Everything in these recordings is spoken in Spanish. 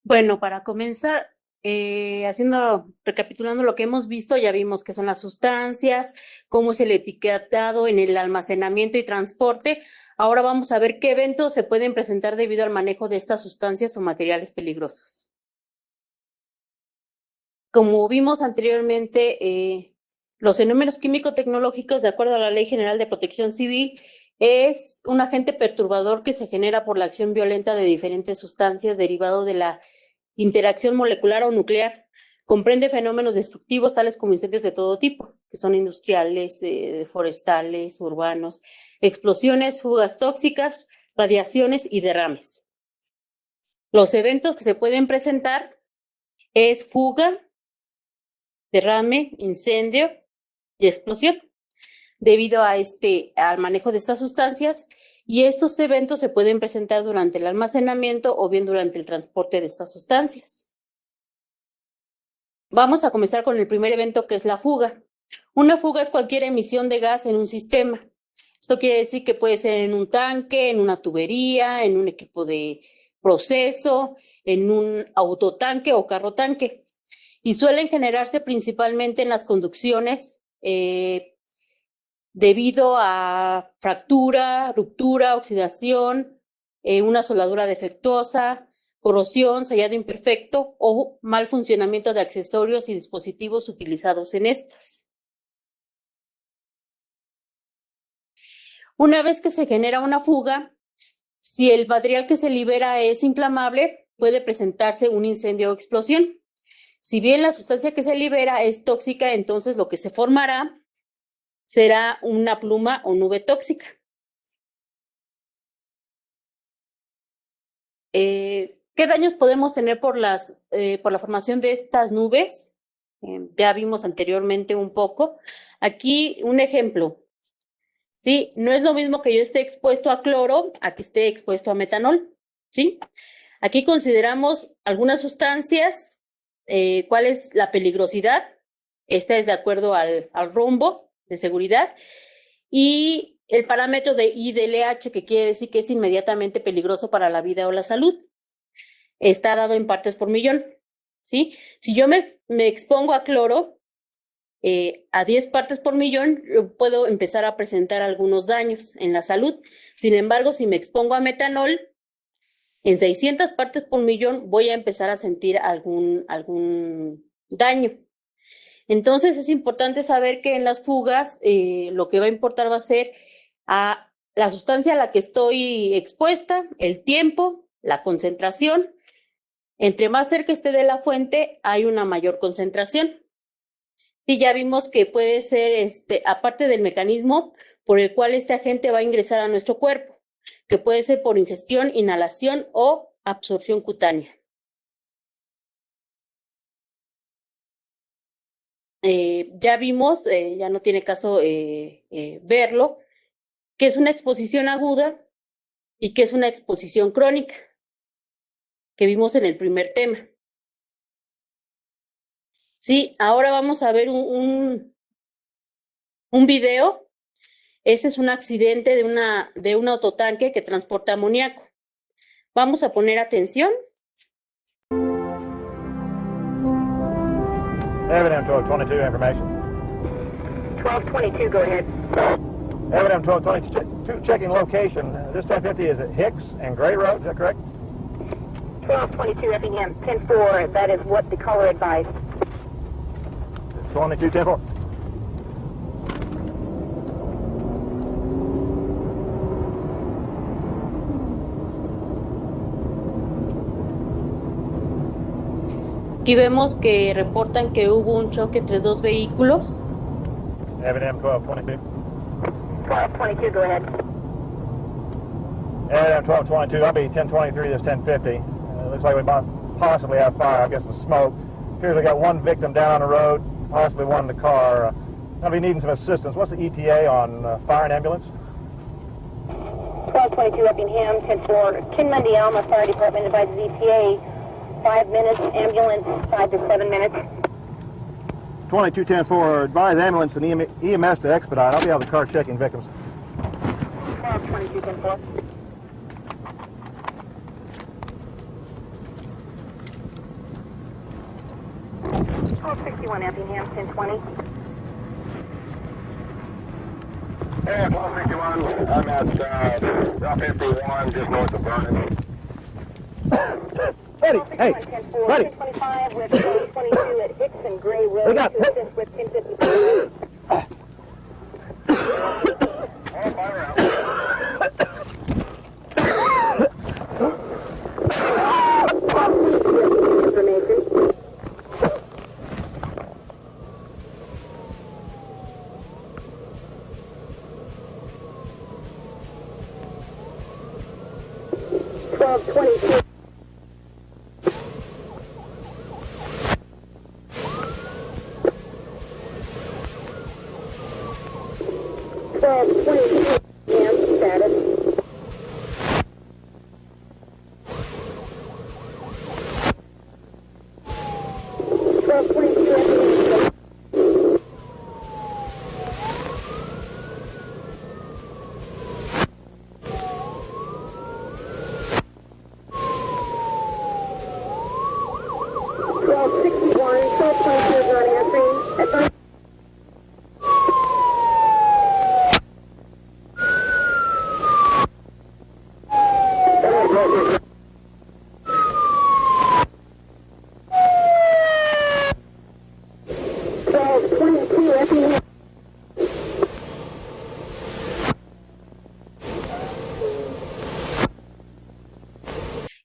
Bueno, para comenzar, recapitulando lo que hemos visto, ya vimos qué son las sustancias, cómo es el etiquetado en el almacenamiento y transporte. Ahora vamos a ver qué eventos se pueden presentar debido al manejo de estas sustancias o materiales peligrosos. Como vimos anteriormente, los fenómenos químico-tecnológicos, de acuerdo a la Ley General de Protección Civil, es un agente perturbador que se genera por la acción violenta de diferentes sustancias derivado de la interacción molecular o nuclear. Comprende fenómenos destructivos tales como incendios de todo tipo, que son industriales, forestales, urbanos, explosiones, fugas tóxicas, radiaciones y derrames. Los eventos que se pueden presentar es fuga, derrame, incendio y explosión, debido a al manejo de estas sustancias, y estos eventos se pueden presentar durante el almacenamiento o bien durante el transporte de estas sustancias. Vamos a comenzar con el primer evento, que es la fuga. Una fuga es cualquier emisión de gas en un sistema. Esto quiere decir que puede ser en un tanque, en una tubería, en un equipo de proceso, en un autotanque o carro tanque. Y suelen generarse principalmente en las conducciones debido a fractura, ruptura, oxidación, una soldadura defectuosa, corrosión, sellado imperfecto o mal funcionamiento de accesorios y dispositivos utilizados en estos. Una vez que se genera una fuga, si el material que se libera es inflamable, puede presentarse un incendio o explosión. Si bien la sustancia que se libera es tóxica, entonces lo que se formará será una pluma o nube tóxica. ¿Qué daños podemos tener por la formación de estas nubes? Ya vimos anteriormente un poco. Aquí un ejemplo. ¿Sí? No es lo mismo que yo esté expuesto a cloro a que esté expuesto a metanol. ¿Sí? Aquí consideramos algunas sustancias, cuál es la peligrosidad. Esta es de acuerdo al rumbo de seguridad. Y el parámetro de IDLH, que quiere decir que es inmediatamente peligroso para la vida o la salud. Está dado en partes por millón. ¿Sí? Si yo me expongo a cloro, a 10 partes por millón, puedo empezar a presentar algunos daños en la salud. Sin embargo, si me expongo a metanol, en 600 partes por millón voy a empezar a sentir algún daño. Entonces es importante saber que en las fugas lo que va a importar va a ser a la sustancia a la que estoy expuesta, el tiempo, la concentración. Entre más cerca esté de la fuente, hay una mayor concentración. Sí, ya vimos que puede ser, aparte del mecanismo por el cual este agente va a ingresar a nuestro cuerpo, que puede ser por ingestión, inhalación o absorción cutánea. Ya vimos, ya no tiene caso verlo, que es una exposición aguda y que es una exposición crónica, que vimos en el primer tema. Sí, ahora vamos a ver un video. Ese es un accidente de un autotanque que transporta amoníaco. Vamos a poner atención. Evidem 1222 information. 1222, go ahead. Evidem 1222 checking location. This 1050 is at Hicks and Gray Road, is that correct? 1222 Effingham, 10-4, that is what the caller advised. 2210-4. Aquí vemos que reportan que hubo un choque entre dos vehículos. Evidem 1222. 1222, go ahead. Evidem 1222, I'll be 1023, this 1050. Looks like we might possibly have fire, I guess the smoke. Appears we got one victim down on the road, possibly one in the car. I'll be needing some assistance. What's the ETA on fire and ambulance? 1222 Effingham, 10-4. Ken Mundy Alma Fire Department advises ETA 5 minutes, ambulance 5 to 7 minutes. 2210-4, advise ambulance and EMS to expedite. I'll be out of the car checking victims. 1222 10-4. 1261 Effingham, 1020. Hey, 1261. I'm at Route 51, just north of Vernon. Ready, hey, 10-4, ready. 1025 with 22 at Hickson Gray Road. Look out. To assist with 1055. All fire out. Information. Twelve 22. Status.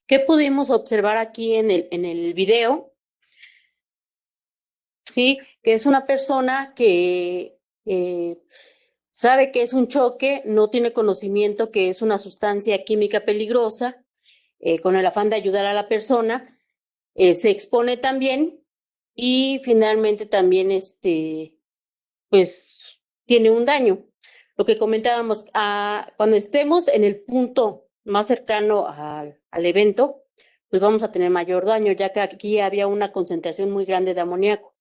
¿Qué pudimos observar aquí en el video? Sí, que es una persona que sabe que es un choque, no tiene conocimiento que es una sustancia química peligrosa, con el afán de ayudar a la persona, se expone también y finalmente también pues tiene un daño. Lo que comentábamos, cuando estemos en el punto más cercano al evento, pues vamos a tener mayor daño, ya que aquí había una concentración muy grande de amoníaco,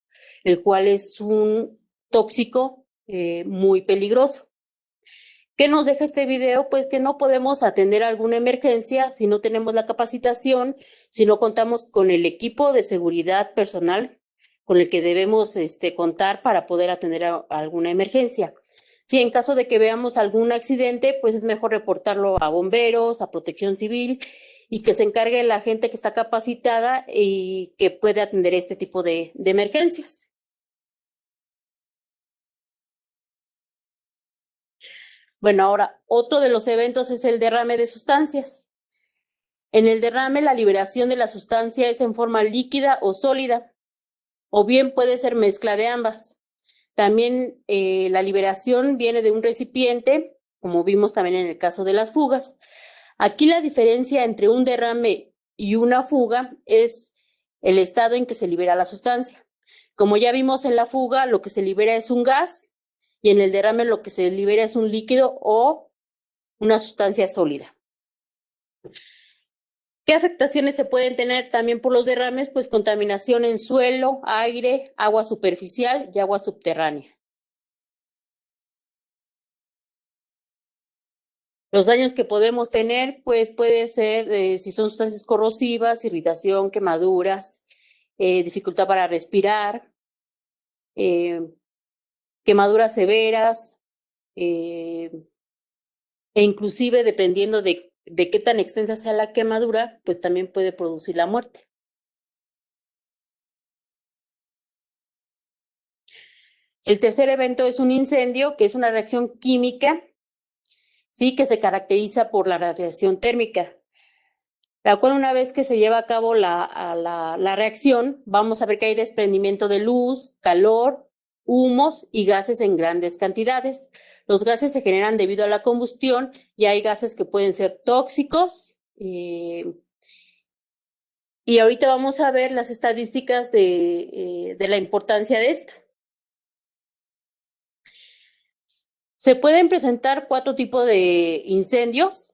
el cual es un tóxico muy peligroso. ¿Qué nos deja este video? Pues que no podemos atender alguna emergencia si no tenemos la capacitación, si no contamos con el equipo de seguridad personal con el que debemos contar para poder atender a alguna emergencia. Si en caso de que veamos algún accidente, pues es mejor reportarlo a bomberos, a protección civil y que se encargue la gente que está capacitada y que puede atender este tipo de emergencias. Bueno, ahora, otro de los eventos es el derrame de sustancias. En el derrame, la liberación de la sustancia es en forma líquida o sólida, o bien puede ser mezcla de ambas. También la liberación viene de un recipiente, como vimos también en el caso de las fugas. Aquí la diferencia entre un derrame y una fuga es el estado en que se libera la sustancia. Como ya vimos en la fuga, lo que se libera es un gas y en el derrame lo que se libera es un líquido o una sustancia sólida. ¿Qué afectaciones se pueden tener también por los derrames? Pues contaminación en suelo, aire, agua superficial y agua subterránea. Los daños que podemos tener, pues puede ser, si son sustancias corrosivas, irritación, quemaduras, dificultad para respirar, quemaduras severas, e inclusive dependiendo de qué tan extensa sea la quemadura, pues también puede producir la muerte. El tercer evento es un incendio, que es una reacción química, sí, que se caracteriza por la radiación térmica, la cual una vez que se lleva a cabo la reacción, vamos a ver que hay desprendimiento de luz, calor, humos y gases en grandes cantidades. Los gases se generan debido a la combustión y hay gases que pueden ser tóxicos. Y ahorita vamos a ver las estadísticas de la importancia de esto. Se pueden presentar 4 tipos de incendios.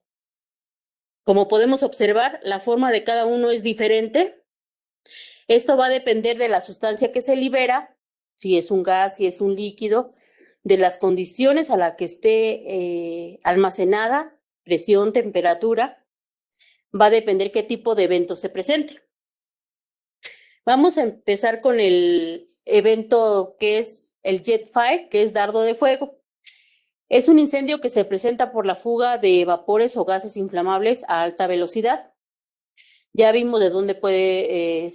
Como podemos observar, la forma de cada uno es diferente. Esto va a depender de la sustancia que se libera, si es un gas, si es un líquido, de las condiciones a las que esté almacenada, presión, temperatura. Va a depender qué tipo de evento se presente. Vamos a empezar con el evento que es el jet fire, que es dardo de fuego. Es un incendio que se presenta por la fuga de vapores o gases inflamables a alta velocidad. Ya vimos de dónde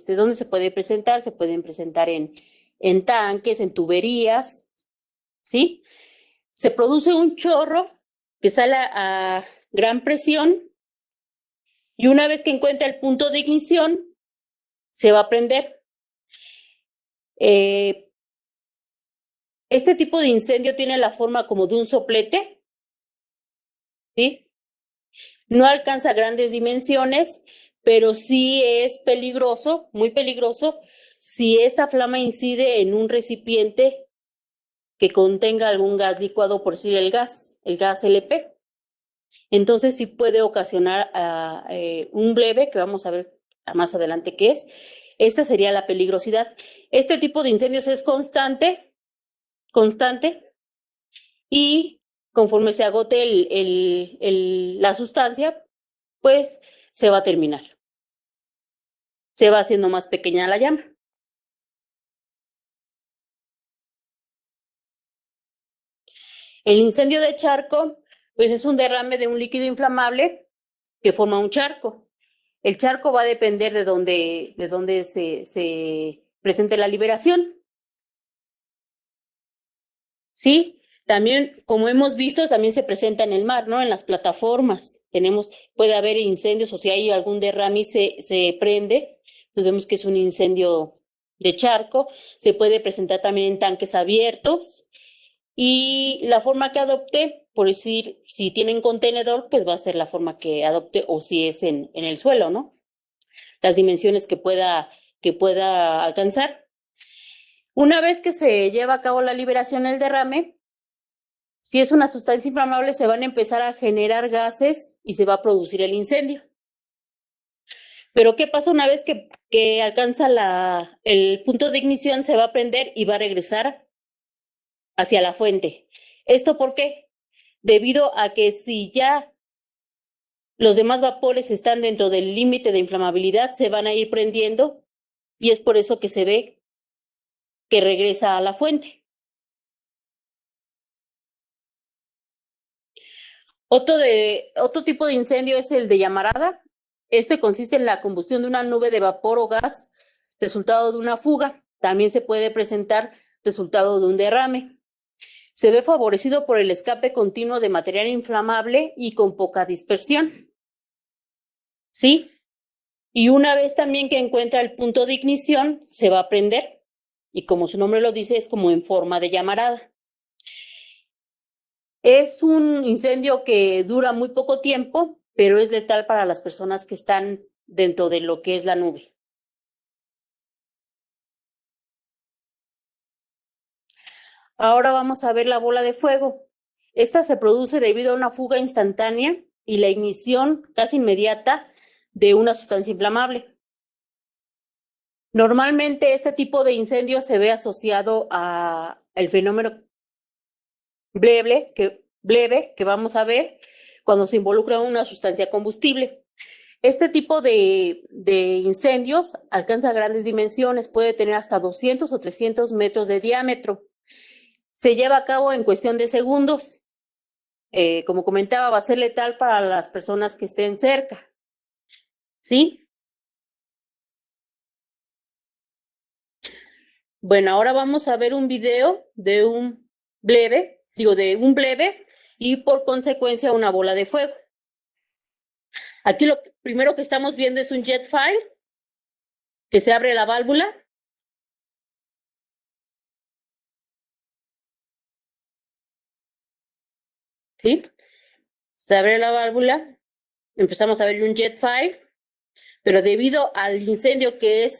dónde se puede presentar. Se pueden presentar en tanques, en tuberías, ¿sí? Se produce un chorro que sale a gran presión y una vez que encuentra el punto de ignición, se va a prender. Este tipo de incendio tiene la forma como de un soplete, ¿sí? No alcanza grandes dimensiones, pero sí es peligroso, muy peligroso, si esta flama incide en un recipiente que contenga algún gas licuado, por decir el gas LP. Entonces sí puede ocasionar un breve, que vamos a ver más adelante qué es. Esta sería la peligrosidad. Este tipo de incendios es constante, y conforme se agote la sustancia, pues se va a terminar. Se va haciendo más pequeña la llama. El incendio de charco, pues es un derrame de un líquido inflamable que forma un charco. El charco va a depender de dónde se presente la liberación. Sí, también, como hemos visto, también se presenta en el mar, ¿no? En las plataformas. Puede haber incendios, o si hay algún derrame y se prende, pues vemos que es un incendio de charco. Se puede presentar también en tanques abiertos. Y la forma que adopte, por decir, si tienen contenedor, pues va a ser la forma que adopte, o si es en el suelo, ¿no? Las dimensiones que pueda alcanzar. Una vez que se lleva a cabo la liberación del derrame, si es una sustancia inflamable, se van a empezar a generar gases y se va a producir el incendio. Pero ¿qué pasa una vez que alcanza el punto de ignición? Se va a prender y va a regresar hacia la fuente. ¿Esto por qué? Debido a que si ya los demás vapores están dentro del límite de inflamabilidad, se van a ir prendiendo y es por eso que se ve que regresa a la fuente. Otro tipo de incendio es el de llamarada. Este consiste en la combustión de una nube de vapor o gas resultado de una fuga. También se puede presentar resultado de un derrame. Se ve favorecido por el escape continuo de material inflamable y con poca dispersión. ¿Sí? Y una vez también que encuentra el punto de ignición, se va a prender. Y como su nombre lo dice, es como en forma de llamarada. Es un incendio que dura muy poco tiempo, pero es letal para las personas que están dentro de lo que es la nube. Ahora vamos a ver la bola de fuego. Esta se produce debido a una fuga instantánea y la ignición casi inmediata de una sustancia inflamable. Normalmente este tipo de incendio se ve asociado a el fenómeno breve que vamos a ver cuando se involucra una sustancia combustible. Este tipo de incendios alcanza grandes dimensiones, puede tener hasta 200 o 300 metros de diámetro. Se lleva a cabo en cuestión de segundos. Como comentaba, va a ser letal para las personas que estén cerca. ¿Sí? Bueno, ahora vamos a ver un video de un bleve y por consecuencia una bola de fuego. Aquí lo primero que estamos viendo es un jet fire, que se abre la válvula. ¿Sí? Se abre la válvula, empezamos a ver un jet fire, pero debido al incendio que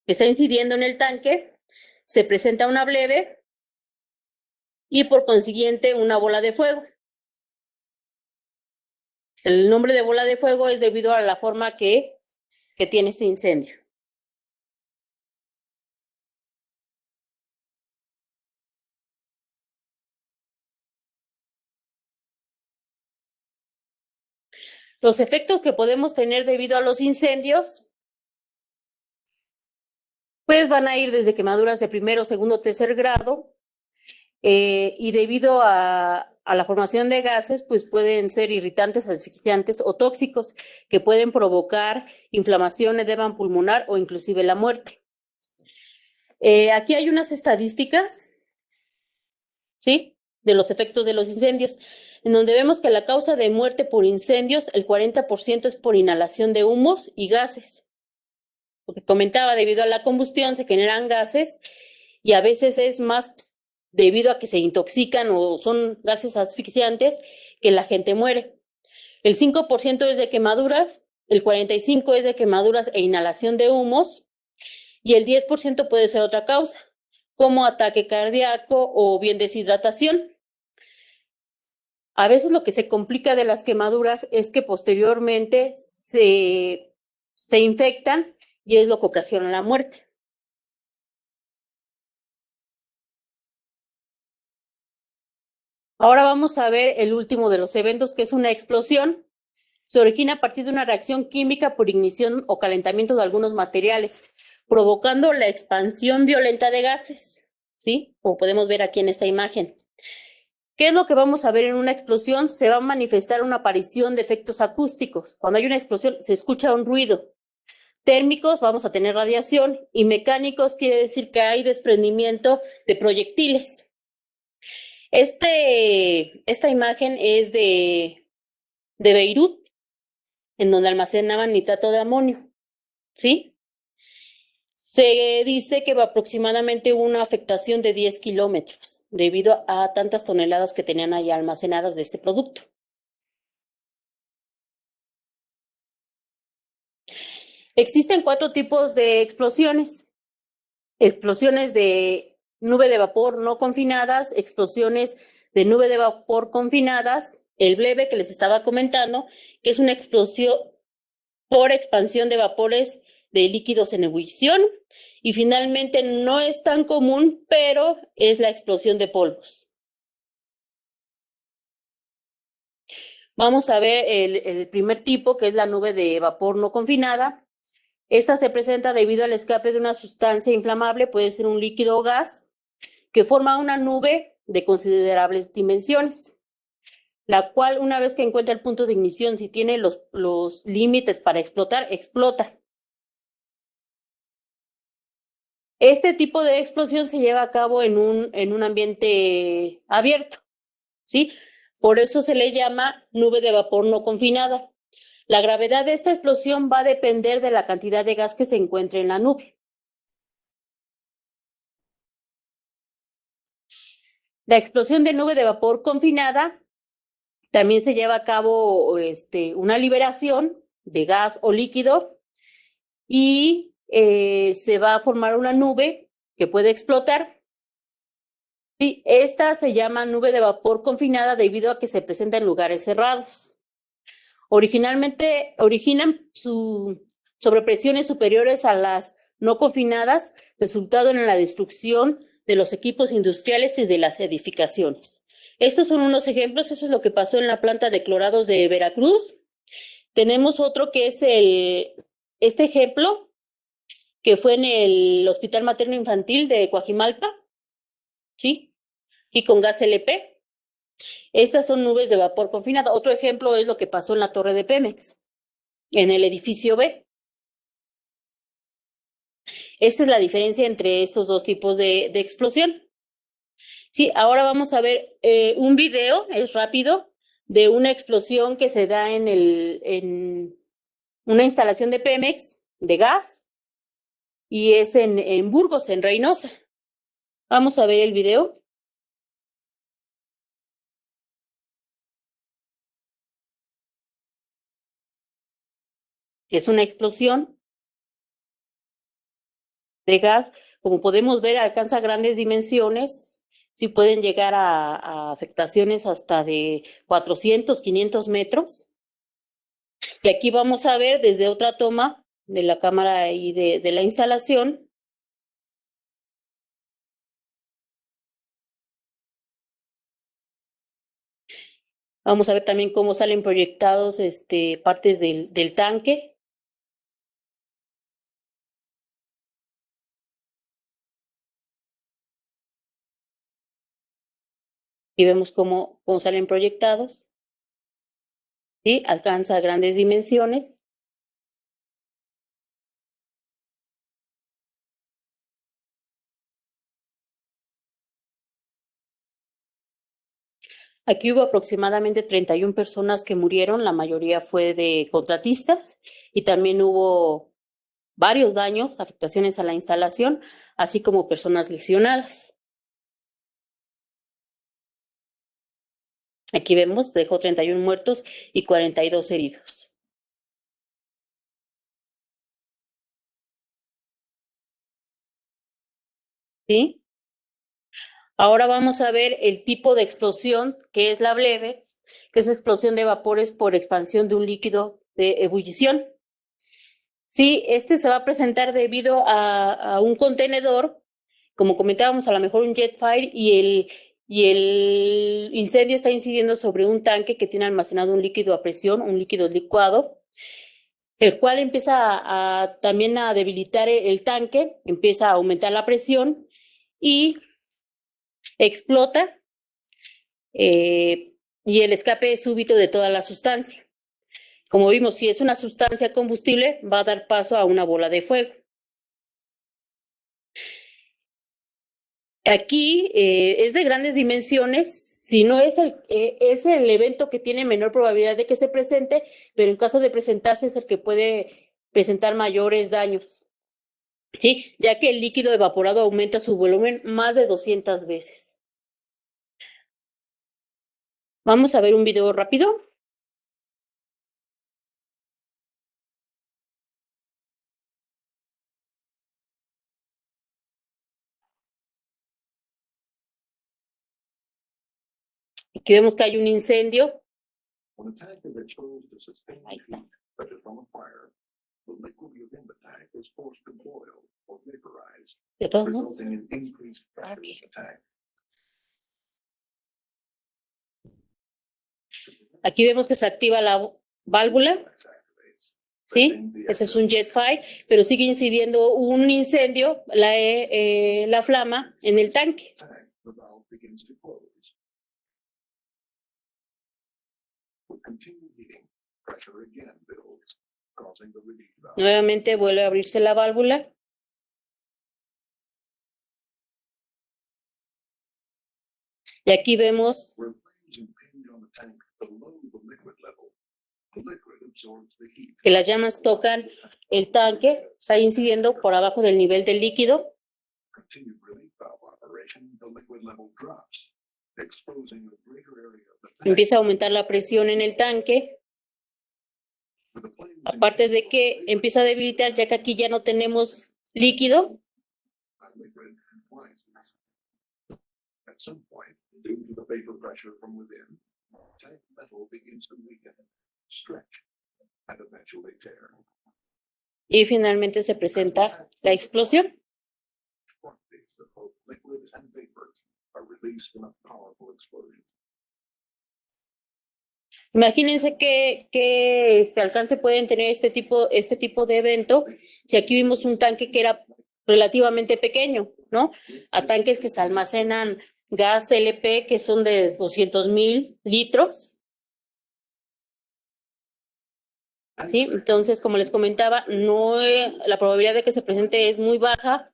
está incidiendo en el tanque, se presenta una bleve y por consiguiente una bola de fuego. El nombre de bola de fuego es debido a la forma que tiene este incendio. Los efectos que podemos tener debido a los incendios, pues van a ir desde quemaduras de primero, segundo, tercer grado, y debido a la formación de gases, pues pueden ser irritantes, asfixiantes o tóxicos que pueden provocar inflamación, edema pulmonar o inclusive la muerte. Aquí hay unas estadísticas, ¿sí? De los efectos de los incendios, en donde vemos que la causa de muerte por incendios, el 40% es por inhalación de humos y gases. Lo que comentaba, debido a la combustión se generan gases y a veces es más debido a que se intoxican o son gases asfixiantes que la gente muere. El 5% es de quemaduras, el 45% es de quemaduras e inhalación de humos y el 10% puede ser otra causa, como ataque cardíaco o bien deshidratación. A veces lo que se complica de las quemaduras es que posteriormente se infectan y es lo que ocasiona la muerte. Ahora vamos a ver el último de los eventos, que es una explosión. Se origina a partir de una reacción química por ignición o calentamiento de algunos materiales, provocando la expansión violenta de gases, ¿sí? Como podemos ver aquí en esta imagen. ¿Qué es lo que vamos a ver en una explosión? Se va a manifestar una aparición de efectos acústicos. Cuando hay una explosión se escucha un ruido. Térmicos, vamos a tener radiación, y mecánicos quiere decir que hay desprendimiento de proyectiles. Esta imagen es de Beirut, en donde almacenaban nitrato de amonio, ¿sí? Se dice que aproximadamente hubo una afectación de 10 kilómetros debido a tantas toneladas que tenían ahí almacenadas de este producto. Existen 4 tipos de explosiones. Explosiones de nube de vapor no confinadas, explosiones de nube de vapor confinadas, el bleve que les estaba comentando, que es una explosión por expansión de vapores de líquidos en ebullición, y finalmente no es tan común, pero es la explosión de polvos. Vamos a ver el primer tipo, que es la nube de vapor no confinada. Esta se presenta debido al escape de una sustancia inflamable, puede ser un líquido o gas, que forma una nube de considerables dimensiones, la cual, una vez que encuentra el punto de ignición, si tiene los límites para explotar, explota. Este tipo de explosión se lleva a cabo en un ambiente abierto, ¿sí? Por eso se le llama nube de vapor no confinada. La gravedad de esta explosión va a depender de la cantidad de gas que se encuentre en la nube. La explosión de nube de vapor confinada también se lleva a cabo una liberación de gas o líquido y se va a formar una nube que puede explotar. Sí, esta se llama nube de vapor confinada debido a que se presenta en lugares cerrados. Originalmente originan sobrepresiones superiores a las no confinadas, resultado en la destrucción de los equipos industriales y de las edificaciones. Estos son unos ejemplos, eso es lo que pasó en la planta de clorados de Veracruz. Tenemos otro que es este ejemplo, que fue en el Hospital Materno Infantil de Coajimalpa, ¿sí? Y con gas LP. Estas son nubes de vapor confinado. Otro ejemplo es lo que pasó en la torre de Pemex, en el edificio B. Esta es la diferencia entre estos dos tipos de explosión. Sí, ahora vamos a ver un video, es rápido, de una explosión que se da en una instalación de Pemex de gas, y es en Burgos, en Reynosa. Vamos a ver el video. Es una explosión de gas. Como podemos ver, alcanza grandes dimensiones. Sí pueden llegar a afectaciones hasta de 400, 500 metros. Y aquí vamos a ver desde otra toma de la cámara y de la instalación. Vamos a ver también cómo salen proyectados partes del tanque. Y vemos cómo salen proyectados. ¿Sí? Alcanza grandes dimensiones. Aquí hubo aproximadamente 31 personas que murieron, la mayoría fue de contratistas, y también hubo varios daños, afectaciones a la instalación, así como personas lesionadas. Aquí vemos, dejó 31 muertos y 42 heridos. ¿Sí? Ahora vamos a ver el tipo de explosión, que es la bleve, que es explosión de vapores por expansión de un líquido de ebullición. Sí, este se va a presentar debido a un contenedor, como comentábamos, a lo mejor un jet fire, y el incendio está incidiendo sobre un tanque que tiene almacenado un líquido a presión, un líquido licuado, el cual empieza también a debilitar el tanque, empieza a aumentar la presión y explota, y el escape es súbito de toda la sustancia. Como vimos, si es una sustancia combustible, va a dar paso a una bola de fuego. Aquí es de grandes dimensiones, si no es es el evento que tiene menor probabilidad de que se presente, pero en caso de presentarse es el que puede presentar mayores daños, ¿sí? Ya que el líquido evaporado aumenta su volumen más de 200 veces. Vamos a ver un video rápido. Aquí vemos que hay un incendio. Ahí está. De todos modos. Aquí. Aquí vemos que se activa la válvula. ¿Sí? Ese es un jet fire, pero sigue incidiendo un incendio, la flama, en el tanque. Nuevamente vuelve a abrirse la válvula. Y aquí vemos que las llamas tocan el tanque, está incidiendo por abajo del nivel del líquido. Empieza a aumentar la presión en el tanque. Aparte de que empieza a debilitar, ya que aquí ya no tenemos líquido. Y finalmente se presenta la explosión. Imagínense que este alcance pueden tener este tipo de evento. Si aquí vimos un tanque que era relativamente pequeño, ¿no? A tanques que se almacenan gas LP, que son de 200,000 litros. ¿Sí? Entonces, como les comentaba, la probabilidad de que se presente es muy baja,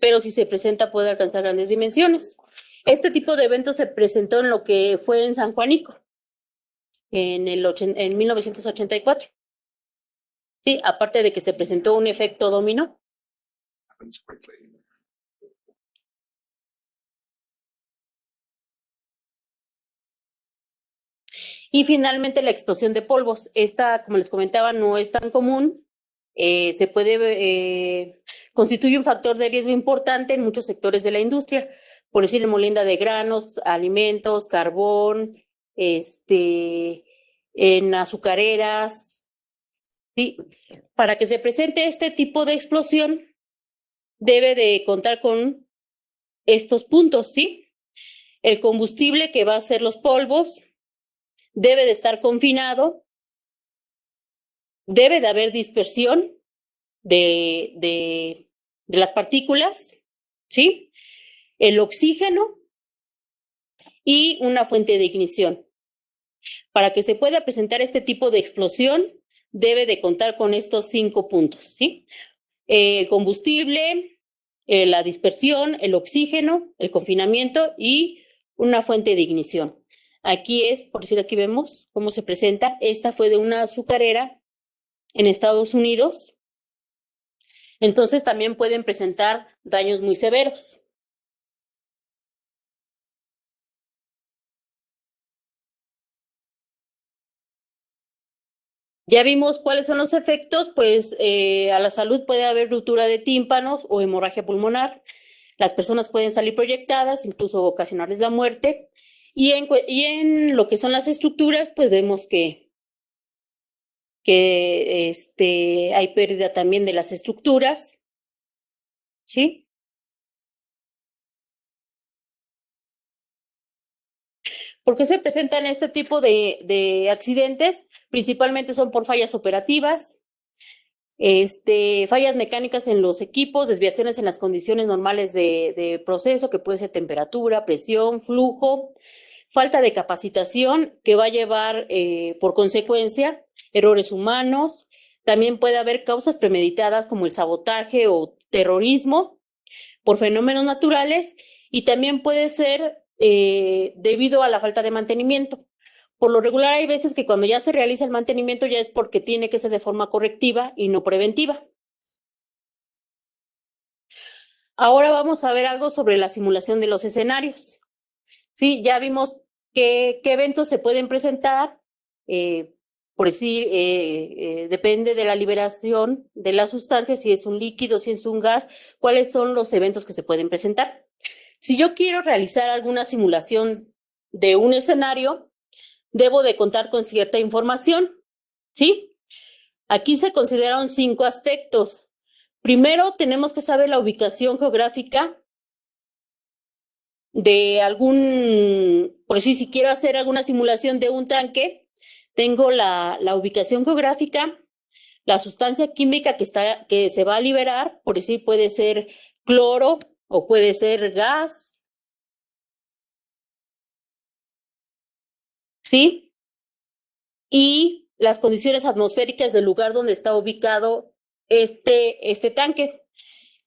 pero si se presenta puede alcanzar grandes dimensiones. Este tipo de evento se presentó en lo que fue en San Juanico, en 1984. Sí, aparte de que se presentó un efecto dominó. Y finalmente la explosión de polvos. Esta, como les comentaba, no es tan común. Constituye un factor de riesgo importante en muchos sectores de la industria, por decir, en molienda de granos, alimentos, carbón, en azucareras. ¿Sí? Para que se presente este tipo de explosión, debe de contar con estos puntos, ¿sí? El combustible que va a ser los polvos debe de estar confinado, debe de haber dispersión de las partículas, ¿sí? El oxígeno y una fuente de ignición. Para que se pueda presentar este tipo de explosión, debe de contar con estos 5 puntos, ¿sí? El combustible, la dispersión, el oxígeno, el confinamiento y una fuente de ignición. Aquí es, por decir, aquí vemos cómo se presenta. Esta fue de una azucarera en Estados Unidos. Entonces también pueden presentar daños muy severos. Ya vimos cuáles son los efectos, pues a la salud puede haber ruptura de tímpanos o hemorragia pulmonar. Las personas pueden salir proyectadas, incluso ocasionarles la muerte. Y en lo que son las estructuras, pues vemos que hay pérdida también de las estructuras, ¿sí? ¿Por qué se presentan este tipo de accidentes? Principalmente son por fallas operativas, fallas mecánicas en los equipos, desviaciones en las condiciones normales de proceso, que puede ser temperatura, presión, flujo, falta de capacitación que va a llevar por consecuencia errores humanos. También puede haber causas premeditadas como el sabotaje o terrorismo por fenómenos naturales, y también puede ser debido a la falta de mantenimiento. Por lo regular hay veces que cuando ya se realiza el mantenimiento ya es porque tiene que ser de forma correctiva y no preventiva. Ahora vamos a ver algo sobre la simulación de los escenarios. Sí, ya vimos qué eventos se pueden presentar, por decir, depende de la liberación de la sustancia, si es un líquido, si es un gas, cuáles son los eventos que se pueden presentar. Si yo quiero realizar alguna simulación de un escenario, debo de contar con cierta información, ¿sí? Aquí se consideran 5 aspectos. Primero, tenemos que saber la ubicación geográfica de por decir, si quiero hacer alguna simulación de un tanque, tengo la ubicación geográfica, la sustancia química que se va a liberar, por decir, puede ser cloro o puede ser gas, ¿sí? Y las condiciones atmosféricas del lugar donde está ubicado este tanque,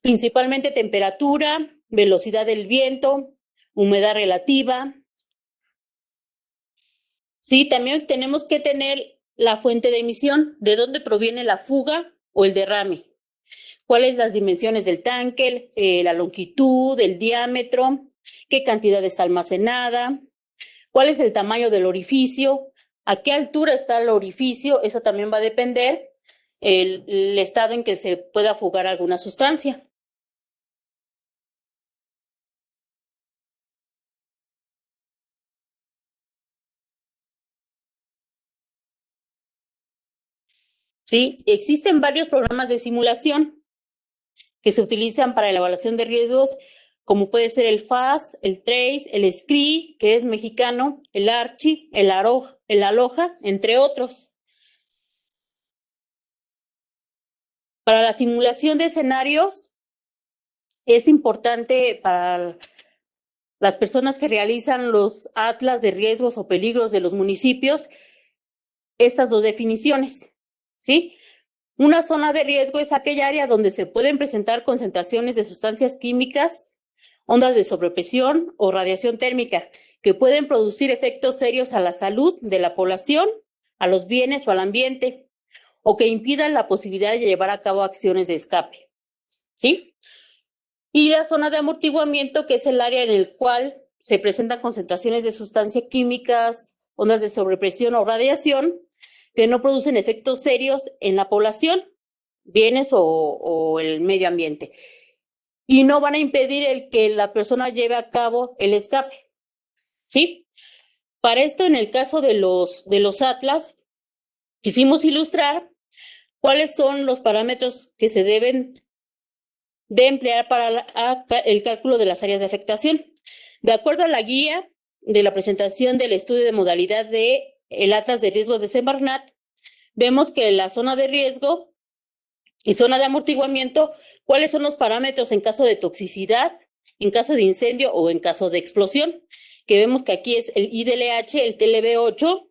principalmente temperatura, velocidad del viento, humedad relativa. Sí, también tenemos que tener la fuente de emisión, de dónde proviene la fuga o el derrame, cuáles las dimensiones del tanque, la longitud, el diámetro, qué cantidad está almacenada, cuál es el tamaño del orificio, a qué altura está el orificio. Eso también va a depender el estado en que se pueda fugar alguna sustancia. Sí, existen varios programas de simulación que se utilizan para la evaluación de riesgos, como puede ser el FAS, el TRACE, el SCRI, que es mexicano, el ARCHI, el ALOHA, entre otros. Para la simulación de escenarios, es importante para las personas que realizan los atlas de riesgos o peligros de los municipios estas 2 definiciones, ¿sí? Una zona de riesgo es aquella área donde se pueden presentar concentraciones de sustancias químicas, ondas de sobrepresión o radiación térmica que pueden producir efectos serios a la salud de la población, a los bienes o al ambiente, o que impidan la posibilidad de llevar a cabo acciones de escape, ¿sí? Y la zona de amortiguamiento, que es el área en el cual se presentan concentraciones de sustancias químicas, ondas de sobrepresión o radiación que no producen efectos serios en la población, bienes o el medio ambiente, y no van a impedir el que la persona lleve a cabo el escape, ¿sí? Para esto, en el caso de los atlas, quisimos ilustrar cuáles son los parámetros que se deben de emplear para el cálculo de las áreas de afectación. De acuerdo a la guía de la presentación del estudio de modalidad de el Atlas de Riesgo de Semarnat, vemos que la zona de riesgo y zona de amortiguamiento, cuáles son los parámetros en caso de toxicidad, en caso de incendio o en caso de explosión, que vemos que aquí es el IDLH, el TLB8.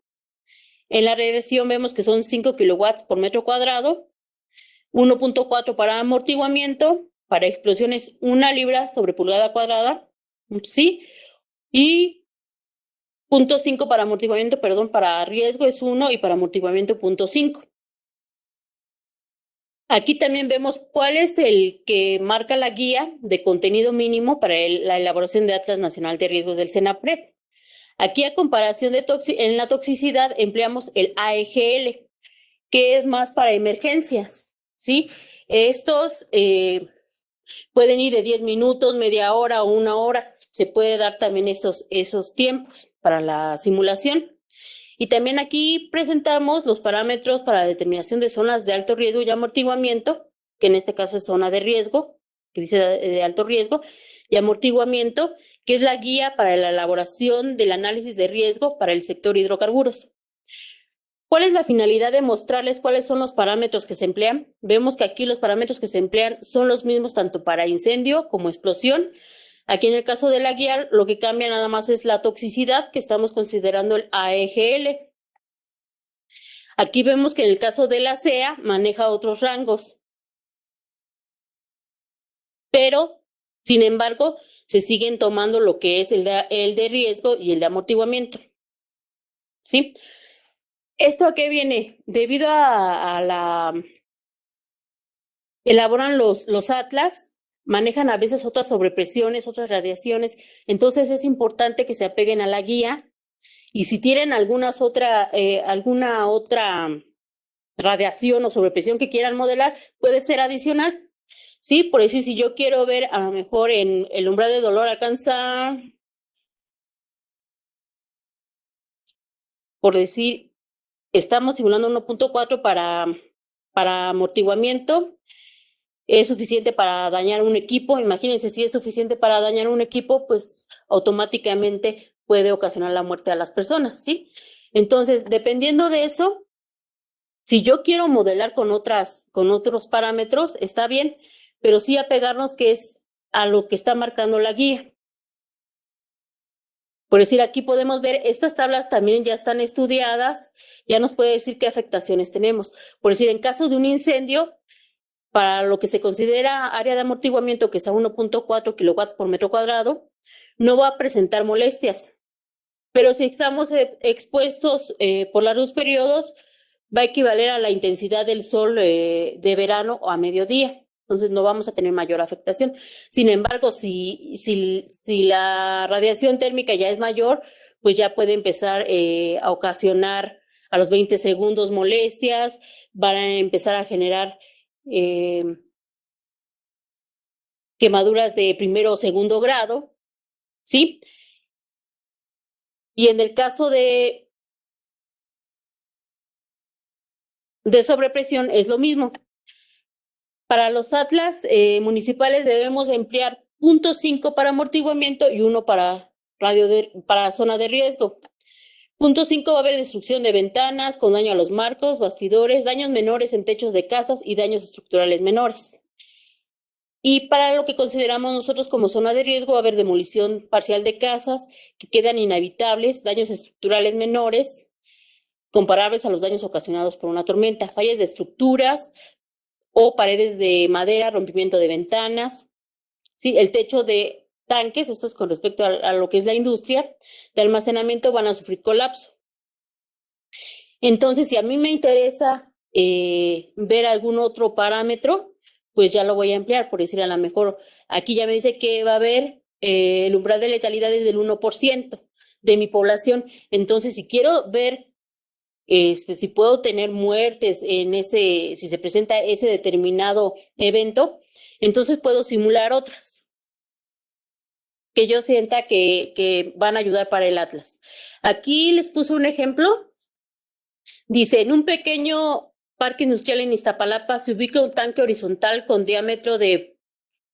En la regresión vemos que son 5 kilowatts por metro cuadrado, 1.4 para amortiguamiento, para explosiones 1 libra sobre pulgada cuadrada, ¿sí? Y 0.5 para amortiguamiento, perdón, para riesgo es 1 y para amortiguamiento 0.5. Aquí también vemos cuál es el que marca la guía de contenido mínimo para la elaboración de Atlas Nacional de Riesgos del CENAPRED. Aquí, a comparación de en la toxicidad, empleamos el AEGL, que es más para emergencias, ¿sí? Estos pueden ir de 10 minutos, media hora o 1 hora. Se puede dar también esos tiempos para la simulación. Y también aquí presentamos los parámetros para determinación de zonas de alto riesgo y amortiguamiento, que en este caso es zona de riesgo, que dice de alto riesgo, y amortiguamiento, que es la guía para la elaboración del análisis de riesgo para el sector hidrocarburos. ¿Cuál es la finalidad de mostrarles cuáles son los parámetros que se emplean? Vemos que aquí los parámetros que se emplean son los mismos tanto para incendio como explosión. Aquí en el caso de la guía, lo que cambia nada más es la toxicidad, que estamos considerando el AEGL. Aquí vemos que en el caso de la CEA maneja otros rangos. Pero, sin embargo, se siguen tomando lo que es el de riesgo y el de amortiguamiento. ¿Sí? ¿Esto a qué viene? Debido a la... Elaboran los atlas, manejan a veces otras sobrepresiones, otras radiaciones, entonces es importante que se apeguen a la guía y si tienen alguna otra radiación o sobrepresión que quieran modelar, puede ser adicional, ¿sí? Por eso si yo quiero ver a lo mejor en el umbral de dolor alcanza, por decir, estamos simulando 1.4 para amortiguamiento. Es suficiente para dañar un equipo. Imagínense, si es suficiente para dañar un equipo, pues automáticamente puede ocasionar la muerte a las personas, ¿sí? Entonces, dependiendo de eso, si yo quiero modelar con otros parámetros, está bien, pero sí apegarnos que es a lo que está marcando la guía. Por decir, aquí podemos ver, estas tablas también ya están estudiadas, ya nos puede decir qué afectaciones tenemos. Por decir, en caso de un incendio, para lo que se considera área de amortiguamiento, que es a 1.4 kilowatts por metro cuadrado, no va a presentar molestias. Pero si estamos expuestos por largos periodos, va a equivaler a la intensidad del sol de verano o a mediodía. Entonces no vamos a tener mayor afectación. Sin embargo, si la radiación térmica ya es mayor, pues ya puede empezar a ocasionar a los 20 segundos molestias, van a empezar a generar quemaduras de primero o segundo grado, ¿sí? Y en el caso de sobrepresión es lo mismo. Para los atlas municipales debemos emplear 0.5 para amortiguamiento y 1 para zona de riesgo. 0.5 va a haber destrucción de ventanas con daño a los marcos, bastidores, daños menores en techos de casas y daños estructurales menores. Y para lo que consideramos nosotros como zona de riesgo, va a haber demolición parcial de casas que quedan inhabitables, daños estructurales menores, comparables a los daños ocasionados por una tormenta, fallas de estructuras o paredes de madera, rompimiento de ventanas, ¿sí? El techo de tanques, esto es con respecto a lo que es la industria de almacenamiento, van a sufrir colapso. Entonces, si a mí me interesa ver algún otro parámetro, pues ya lo voy a emplear, por decir a lo mejor, aquí ya me dice que va a haber el umbral de letalidad es del 1% de mi población. Entonces, si quiero ver si puedo tener muertes si se presenta ese determinado evento, entonces puedo simular otras que yo sienta que van a ayudar para el Atlas. Aquí les puse un ejemplo. Dice, en un pequeño parque industrial en Iztapalapa se ubica un tanque horizontal con diámetro de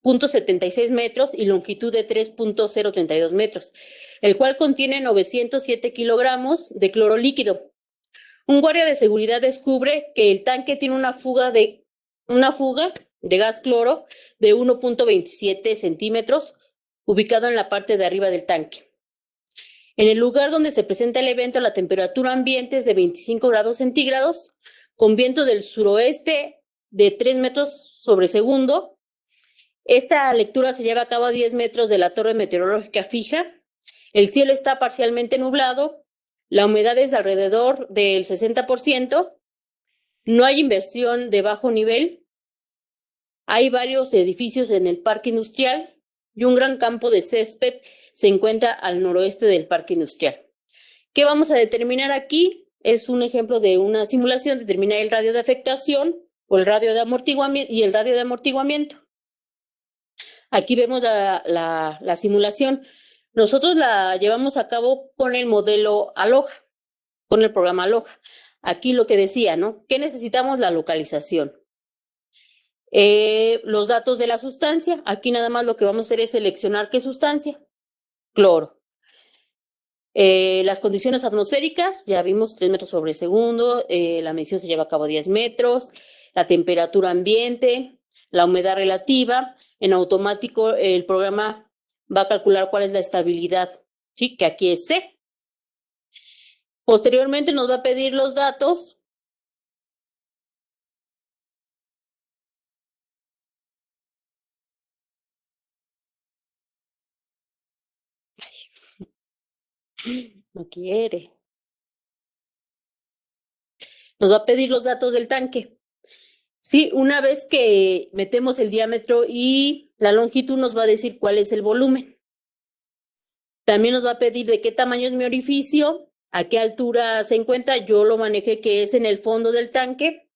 0.76 metros y longitud de 3.032 metros, el cual contiene 907 kilogramos de cloro líquido. Un guardia de seguridad descubre que el tanque tiene una fuga de gas cloro de 1.27 centímetros ubicado en la parte de arriba del tanque. En el lugar donde se presenta el evento, la temperatura ambiente es de 25 grados centígrados, con viento del suroeste de 3 metros sobre segundo. Esta lectura se lleva a cabo a 10 metros de la torre meteorológica fija. El cielo está parcialmente nublado. La humedad es alrededor del 60%. No hay inversión de bajo nivel. Hay varios edificios en el parque industrial y un gran campo de césped se encuentra al noroeste del parque industrial. ¿Qué vamos a determinar aquí? Es un ejemplo de una simulación, determinar el radio de afectación o el radio de amortiguamiento y el radio de amortiguamiento. Aquí vemos la simulación. Nosotros la llevamos a cabo con el modelo Aloha, con el programa Aloha. Aquí lo que decía, ¿no? ¿Qué necesitamos? La localización. Los datos de la sustancia. Aquí nada más lo que vamos a hacer es seleccionar qué sustancia. Cloro. Las condiciones atmosféricas, ya vimos 3 metros sobre segundo, la medición se lleva a cabo a 10 metros, la temperatura ambiente, la humedad relativa. En automático el programa va a calcular cuál es la estabilidad, ¿sí? Que aquí es C. Posteriormente nos va a pedir los datos. No quiere. Nos va a pedir los datos del tanque. Sí, una vez que metemos el diámetro y la longitud nos va a decir cuál es el volumen. También nos va a pedir de qué tamaño es mi orificio, a qué altura se encuentra. Yo lo manejé que es en el fondo del tanque.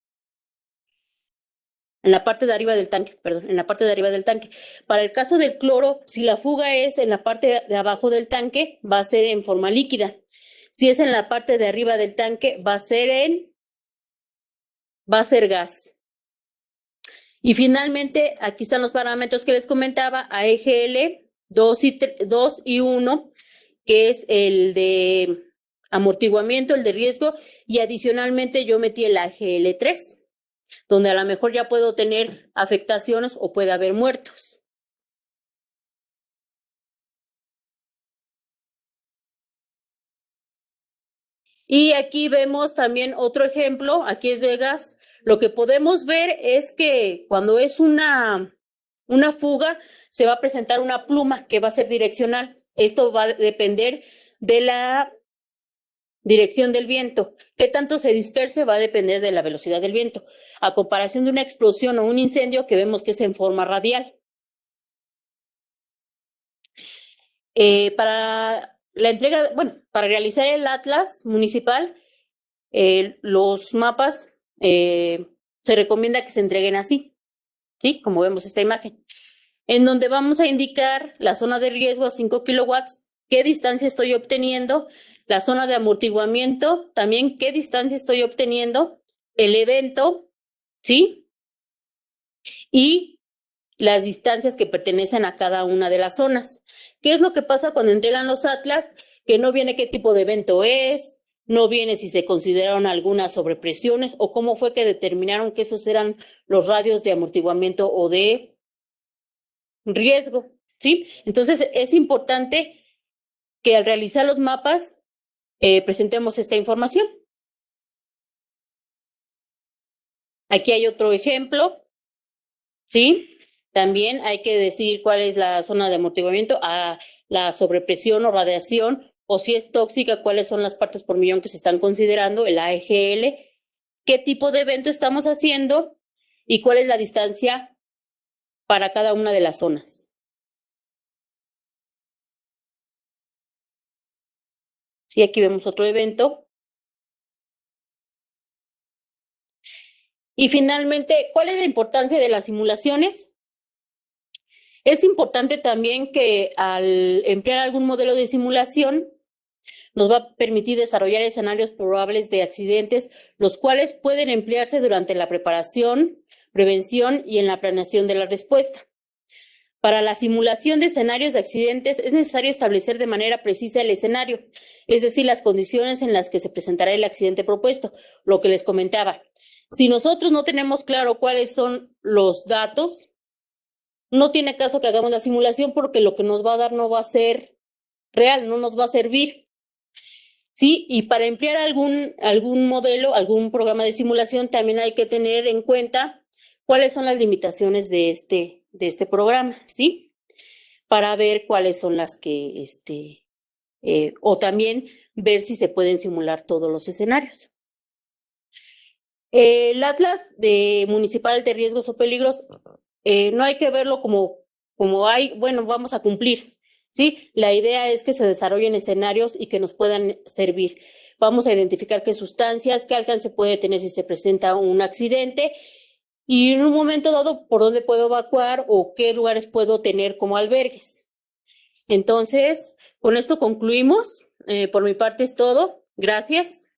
En la parte de arriba del tanque, perdón, en la parte de arriba del tanque. Para el caso del cloro, si la fuga es en la parte de abajo del tanque, va a ser en forma líquida. Si es en la parte de arriba del tanque, va a ser gas. Y finalmente, aquí están los parámetros que les comentaba, AEGL 2 y 1, que es el de amortiguamiento, el de riesgo, y adicionalmente yo metí el AGL 3, donde a lo mejor ya puedo tener afectaciones o puede haber muertos. Y aquí vemos también otro ejemplo, aquí es de gas. Lo que podemos ver es que cuando es una fuga, se va a presentar una pluma que va a ser direccional. Esto va a depender de la dirección del viento. ¿Qué tanto se disperse? Va a depender de la velocidad del viento. A comparación de una explosión o un incendio que vemos que es en forma radial. Para la entrega, bueno, para realizar el atlas municipal, los mapas se recomienda que se entreguen así, ¿sí? Como vemos esta imagen, en donde vamos a indicar la zona de riesgo a 5 kilowatts, qué distancia estoy obteniendo, la zona de amortiguamiento, también qué distancia estoy obteniendo, el evento, ¿sí? Y las distancias que pertenecen a cada una de las zonas. ¿Qué es lo que pasa cuando entregan los atlas? Que no viene qué tipo de evento es, no viene si se consideraron algunas sobrepresiones o cómo fue que determinaron que esos eran los radios de amortiguamiento o de riesgo, ¿sí? Entonces es importante que al realizar los mapas presentemos esta información. Aquí hay otro ejemplo, ¿sí? También hay que decir cuál es la zona de amortiguamiento, a la sobrepresión o radiación, o si es tóxica, cuáles son las partes por millón que se están considerando, el AEGL, qué tipo de evento estamos haciendo y cuál es la distancia para cada una de las zonas. Sí, aquí vemos otro evento. Y finalmente, ¿cuál es la importancia de las simulaciones? Es importante también que al emplear algún modelo de simulación, nos va a permitir desarrollar escenarios probables de accidentes, los cuales pueden emplearse durante la preparación, prevención y en la planeación de la respuesta. Para la simulación de escenarios de accidentes es necesario establecer de manera precisa el escenario, es decir, las condiciones en las que se presentará el accidente propuesto, lo que les comentaba. Si nosotros no tenemos claro cuáles son los datos, no tiene caso que hagamos la simulación porque lo que nos va a dar no va a ser real, no nos va a servir. Sí, y para emplear algún modelo, algún programa de simulación, también hay que tener en cuenta cuáles son las limitaciones de este programa, ¿sí? Para ver cuáles son las que, o también ver si se pueden simular todos los escenarios. El Atlas Municipal de Riesgos o Peligros, no hay que verlo como hay, bueno, vamos a cumplir, ¿sí? La idea es que se desarrollen escenarios y que nos puedan servir. Vamos a identificar qué sustancias, qué alcance puede tener si se presenta un accidente y en un momento dado por dónde puedo evacuar o qué lugares puedo tener como albergues. Entonces, con esto concluimos. Por mi parte es todo. Gracias.